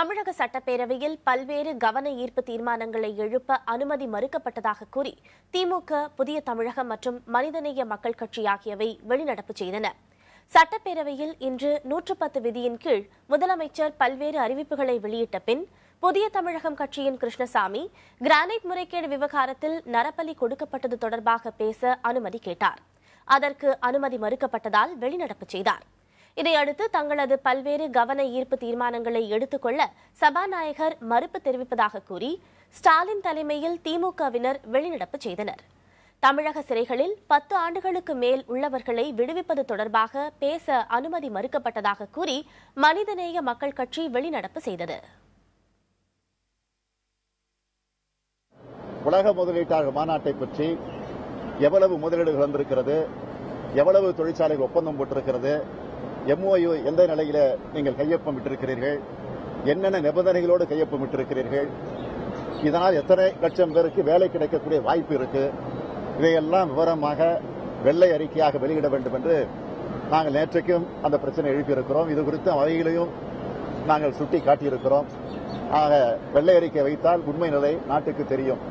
தமிழக சட்டப்பேரவையில் பல்வேறு கவன ஈர்ப்பு தீர்மானங்களை எழுப்ப அனுமதி மறுக்கப்பட்டதாக கூறி திமுக, புதிய தமிழகம் மற்றும் மனிதநேய மக்கள் கட்சி ஆகியவை வெளிநடப்பு செய்தன. சட்டப்பேரவையில் இன்று 110 விதியின் கீழ் முதலமைச்சர் பல்வேறு அறிவிப்புகளை வெளியிட்ட பின் புதிய தமிழகம் கட்சியின் கிருஷ்ணசாமி கிரானைட் முறைகேடு விவகாரத்தில் நரபலி கொடுக்கப்பட்டது தொடர்பாக பேச அனுமதி கேட்டார். அதற்கு அனுமதி மறுக்கப்பட்டதால் வெளிநடப்பு செய்தார். இதையடுத்து தங்களது பல்வேறு கவன ஈர்ப்பு தீர்மானங்களை எடுத்துக்கொள்ள சபாநாயகர் மறுப்பு தெரிவிப்பதாக கூறி ஸ்டாலின் தலைமையில் திமுகவினர் வெளிநடப்பு செய்தனர். தமிழக சிறைகளில் 10 ஆண்டுகளுக்கு மேல் உள்ளவர்களை விடுவிப்பது தொடர்பாக பேச அனுமதி மறுக்கப்பட்டதாக கூறி மனிதநேய மக்கள் கட்சி வெளிநடப்பு செய்தது. உலக முதலீட்டாளர் மாநாட்டை பற்றி எவ்வளவு முதலீடுகள் வந்திருக்கிறது, எவ்வளவு தொழிற்சாலைகள் ஒப்பந்தம் போட்டிருக்கிறது, MOU எந்த நிலையில நீங்கள் கையொப்பமிட்டிருக்கிறீர்கள், என்னென்ன நிபந்தனைகளோடு கையொப்பமிட்டிருக்கிறீர்கள், இதனால் எத்தனை லட்சம் பேருக்கு வேலை கிடைக்கக்கூடிய வாய்ப்பு இருக்கு, இதையெல்லாம் விவரமாக வெள்ளை அறிக்கையாக வெளியிட வேண்டும் என்று நாங்கள் நேற்றைக்கும் அந்த பிரச்சனை எழுப்பியிருக்கிறோம். இது குறித்து அவைகளையும் நாங்கள் சுட்டி காட்டியிருக்கிறோம். ஆக வெள்ளை அறிக்கை வைத்தால் உண்மை நிலை நாட்டுக்கு தெரியும்.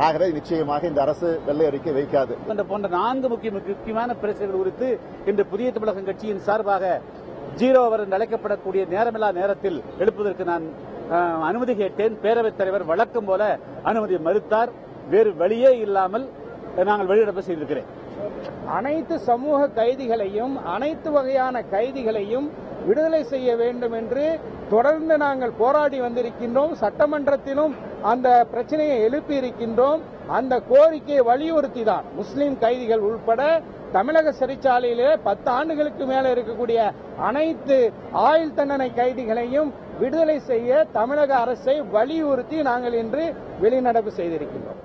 ஆகவே நிச்சயமாக இந்த அரசு வெள்ளை அறிக்கை வைக்காது. போன்ற 4 முக்கியமான பிரச்சனைகள் குறித்து இன்று புதிய தமிழகம் கட்சியின் சார்பாக 0 அவர் என்று அழைக்கப்படக்கூடிய நேரமில்லா நேரத்தில் எழுப்புவதற்கு நான் அனுமதி கேட்டேன். பேரவைத் தலைவர் வழக்கம் போல அனுமதி மறுத்தார். வேறு வழியே இல்லாமல் நாங்கள் வெளிநடப்பு செய்திருக்கிறேன். அனைத்து சமூக கைதிகளையும், அனைத்து வகையான கைதிகளையும் விடுதலை செய்ய வேண்டும் என்று தொடர்ந்து நாங்கள் போராடி வந்திருக்கின்றோம். சட்டமன்றத்திலும் அந்த பிரச்சனையை எழுப்பி இருக்கின்றோம். அந்த கோரிக்கையை வலியுறுத்தி தான் முஸ்லிம் கைதிகள் உள்பட தமிழக சிறைச்சாலையிலே 10 ஆண்டுகளுக்கு மேல இருக்கக்கூடிய அனைத்து ஆயுள் தண்டனை கைதிகளையும் விடுதலை செய்ய தமிழக அரசை வலியுறுத்தி நாங்கள் இன்று வெளிநடப்பு செய்திருக்கின்றோம்.